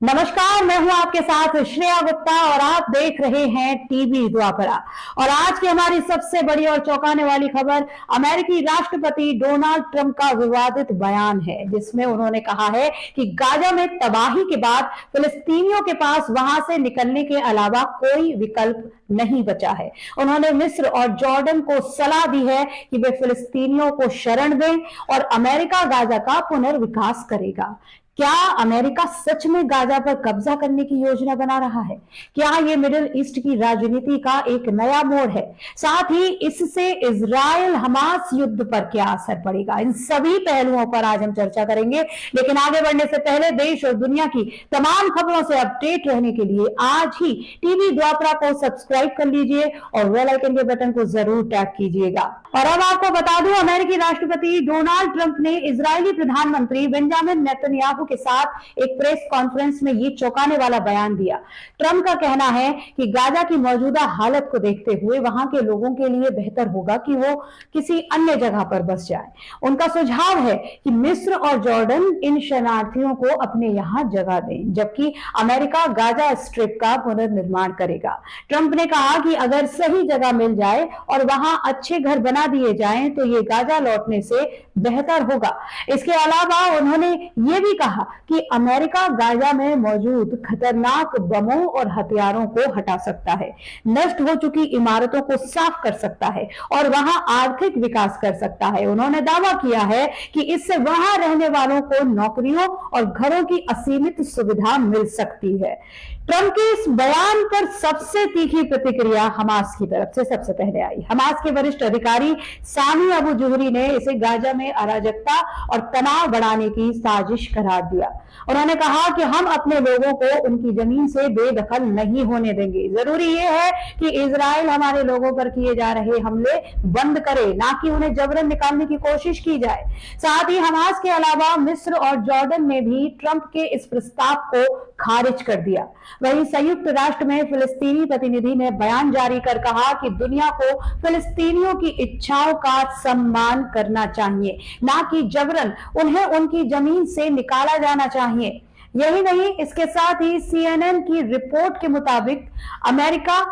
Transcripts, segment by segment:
नमस्कार, मैं हूं आपके साथ श्रेया गुप्ता और आप देख रहे हैं टीवी द्वापरा। और आज की हमारी सबसे बड़ी और चौंकाने वाली खबर अमेरिकी राष्ट्रपति डोनाल्ड ट्रंप का विवादित बयान है, जिसमें उन्होंने कहा है कि गाजा में तबाही के बाद फिलिस्तीनियों के पास वहां से निकलने के अलावा कोई विकल्प नहीं बचा है। उन्होंने मिस्र और जॉर्डन को सलाह दी है कि वे फिलिस्तीनियों को शरण दें और अमेरिका गाजा का पुनर्विकास करेगा। क्या अमेरिका सच में गाजा पर कब्जा करने की योजना बना रहा है? क्या ये मिडिल ईस्ट की राजनीति का एक नया मोड़ है? साथ ही इससे इजराइल हमास युद्ध पर क्या असर पड़ेगा? इन सभी पहलुओं पर आज हम चर्चा करेंगे। लेकिन आगे बढ़ने से पहले देश और दुनिया की तमाम खबरों से अपडेट रहने के लिए आज ही टीवी द्वापरा को सब्सक्राइब कर लीजिए और बेल आइकन के बटन को जरूर टैप कीजिएगा। और अब आपको बता दूं, अमेरिकी राष्ट्रपति डोनाल्ड ट्रंप ने इजरायली प्रधानमंत्री बेंजामिन नेतन्याहू के साथ एक प्रेस कॉन्फ्रेंस में ये चौंकाने वाला बयान दिया। ट्रंप का कहना है कि गाजा की मौजूदा हालत को देखते हुए वहां के लोगों के लिए बेहतर होगा कि वो किसी अन्य जगह पर बस जाए। उनका सुझाव है कि मिस्र और जॉर्डन इन शरणार्थियों को अपने यहां जगह दें, जबकि अमेरिका गाजा स्ट्रिप का पुनर्निर्माण करेगा। ट्रंप ने कहा कि अगर सही जगह मिल जाए और वहां अच्छे घर बना दिए जाएं तो ये गाजा लौटने से बेहतर होगा। इसके अलावा उन्होंने ये भी कहा कि अमेरिका गाजा में मौजूद खतरनाक बमों और हथियारों को हटा सकता है, नष्ट हो चुकी इमारतों को साफ कर सकता है और वहां आर्थिक विकास कर सकता है। उन्होंने दावा किया है कि इससे वहां रहने वालों को नौकरियों और घरों की असीमित सुविधा मिल सकती है। ट्रंप के इस बयान पर सबसे तीखी प्रतिक्रिया हमास की तरफ से सबसे पहले आई। हमास के वरिष्ठ अधिकारी सामी अबू जुहरी ने इसे गाजा में अराजकता और तनाव बढ़ाने की साजिश करार दिया। उन्होंने कहा कि हम अपने लोगों को उनकी जमीन से बेदखल नहीं होने देंगे। जरूरी यह है कि इजराइल हमारे लोगों पर किए जा रहे हमले बंद करे, ना कि उन्हें जबरन निकालने की कोशिश की जाए। साथ ही हमास के अलावा मिस्र और जॉर्डन ने भी ट्रंप के इस प्रस्ताव को खारिज कर दिया। वहीं संयुक्त राष्ट्र में फिलिस्तीनी प्रतिनिधि ने बयान जारी कर कहा कि दुनिया को फिलिस्तीनियों की इच्छाओं का सम्मान करना चाहिए, ना कि जबरन उन्हें उनकी जमीन से निकाला जाना चाहिए। यही नहीं, इसके साथ ही CNN की रिपोर्ट के मुताबिक अमेरिका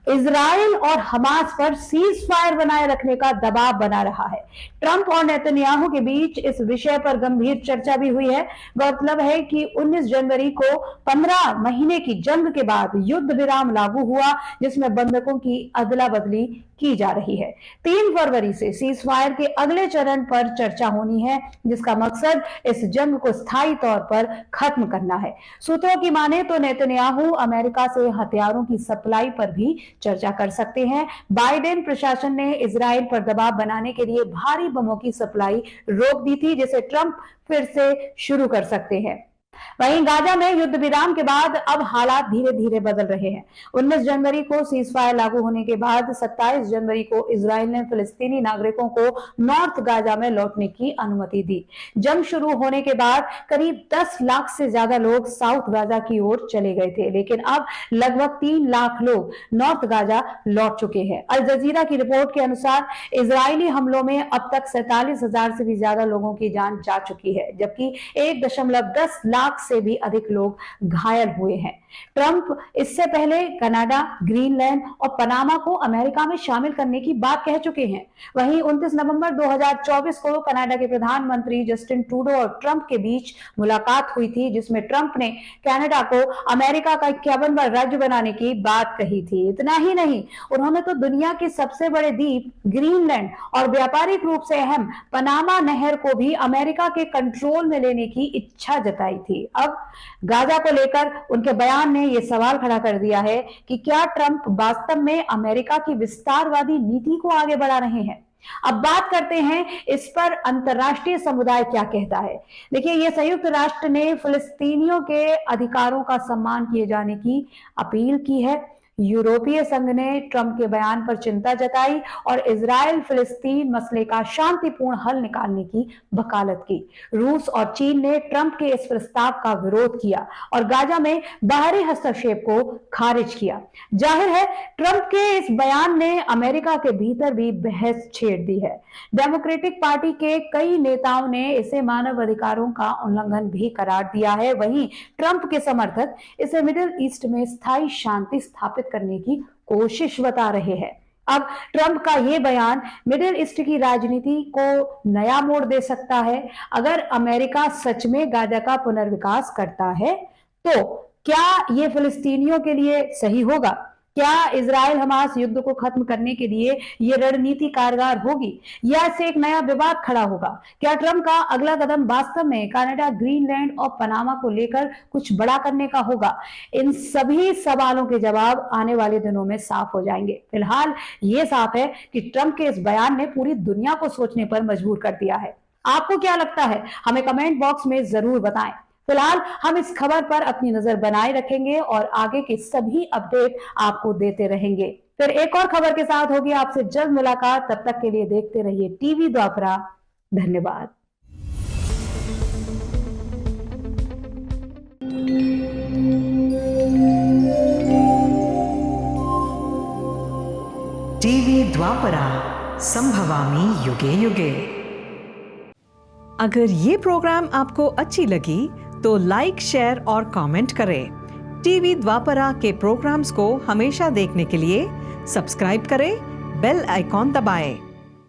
इजराइल और हमास पर सीज फायर बनाए रखने का दबाव बना रहा है। ट्रंप और नेतन्याहू के बीच इस विषय पर गंभीर चर्चा भी हुई है। गौरतलब है कि 19 जनवरी को 15 महीने की जंग के बाद युद्ध विराम लागू हुआ, जिसमें बंधकों की अदला बदली की जा रही है। 3 फरवरी से सीज फायर के अगले चरण पर चर्चा होनी है, जिसका मकसद इस जंग को स्थायी तौर पर खत्म करना है। सूत्रों की माने तो नेतन्याहू अमेरिका से हथियारों की सप्लाई पर भी चर्चा कर सकते हैं। बाइडेन प्रशासन ने इजराइल पर दबाव बनाने के लिए भारी बमों की सप्लाई रोक दी थी, जिसे ट्रंप फिर से शुरू कर सकते हैं। वहीं गाजा में युद्ध विराम के बाद अब हालात धीरे धीरे बदल रहे हैं। 19 जनवरी को सीज फायर लागू होने के बाद 27 जनवरी को इजराइल ने फिलिस्तीनी नागरिकों को नॉर्थ गाजा में लौटने की अनुमति दी। जंग शुरू होने के बाद करीब 10 लाख से ज्यादा लोग साउथ गाजा की ओर चले गए थे, लेकिन अब लगभग 3 लाख लोग नॉर्थ गाजा लौट चुके हैं। अल जजीरा की रिपोर्ट के अनुसार इजरायली हमलों में अब तक 47,000 से भी ज्यादा लोगों की जान जा चुकी है, जबकि 1.10 लाख से भी अधिक लोग घायल हुए हैं। ट्रंप इससे पहले कनाडा, ग्रीनलैंड और पनामा को अमेरिका में शामिल करने की बात कह चुके हैं। वहीं 29 नवंबर 2024 को कनाडा के प्रधानमंत्री जस्टिन ट्रूडो और ट्रंप के बीच मुलाकात हुई थी, जिसमें ट्रंप ने कनाडा को अमेरिका का 51वां राज्य बनाने की बात कही थी। इतना ही नहीं, उन्होंने तो दुनिया के सबसे बड़े द्वीप ग्रीनलैंड और व्यापारिक रूप से अहम पनामा नहर को भी अमेरिका के कंट्रोल में लेने की इच्छा जताई थी। अब गाजा को लेकर उनके बयान ने यह सवाल खड़ा कर दिया है कि क्या ट्रंप वास्तव में अमेरिका की विस्तारवादी नीति को आगे बढ़ा रहे हैं। अब बात करते हैं इस पर अंतर्राष्ट्रीय समुदाय क्या कहता है। देखिए, यह संयुक्त राष्ट्र ने फिलिस्तीनियों के अधिकारों का सम्मान किए जाने की अपील की है। यूरोपीय संघ ने ट्रंप के बयान पर चिंता जताई और इजराइल फिलिस्तीन मसले का शांतिपूर्ण हल निकालने की वकालत की। रूस और चीन ने ट्रंप के इस प्रस्ताव का विरोध किया और गाजा में बाहरी हस्तक्षेप को खारिज किया। जाहिर है ट्रंप के इस बयान ने अमेरिका के भीतर भी बहस छेड़ दी है। डेमोक्रेटिक पार्टी के कई नेताओं ने इसे मानव अधिकारों का उल्लंघन भी करार दिया है। वहीं ट्रंप के समर्थक इसे मिडिल ईस्ट में स्थायी शांति स्थापित करने की कोशिश बता रहे हैं। अब ट्रंप का यह बयान मिडिल ईस्ट की राजनीति को नया मोड़ दे सकता है। अगर अमेरिका सच में गाजा का पुनर्विकास करता है तो क्या यह फिलिस्तीनियों के लिए सही होगा? क्या इजराइल हमास युद्ध को खत्म करने के लिए यह रणनीति कारगर होगी या इससे एक नया विवाद खड़ा होगा? क्या ट्रंप का अगला कदम वास्तव में कनाडा, ग्रीनलैंड और पनामा को लेकर कुछ बड़ा करने का होगा? इन सभी सवालों के जवाब आने वाले दिनों में साफ हो जाएंगे। फिलहाल यह साफ है कि ट्रंप के इस बयान ने पूरी दुनिया को सोचने पर मजबूर कर दिया है। आपको क्या लगता है? हमें कमेंट बॉक्स में जरूर बताएं। फिलहाल हम इस खबर पर अपनी नजर बनाए रखेंगे और आगे के सभी अपडेट आपको देते रहेंगे। फिर एक और खबर के साथ होगी आपसे जल्द मुलाकात। तब तक के लिए देखते रहिए टीवी द्वापरा। धन्यवाद। टीवी द्वापरा, संभवामि युगे युगे। अगर ये प्रोग्राम आपको अच्छी लगी तो लाइक, शेयर और कमेंट करें। टीवी द्वापरा के प्रोग्राम्स को हमेशा देखने के लिए सब्सक्राइब करें, बेल आइकॉन दबाएं।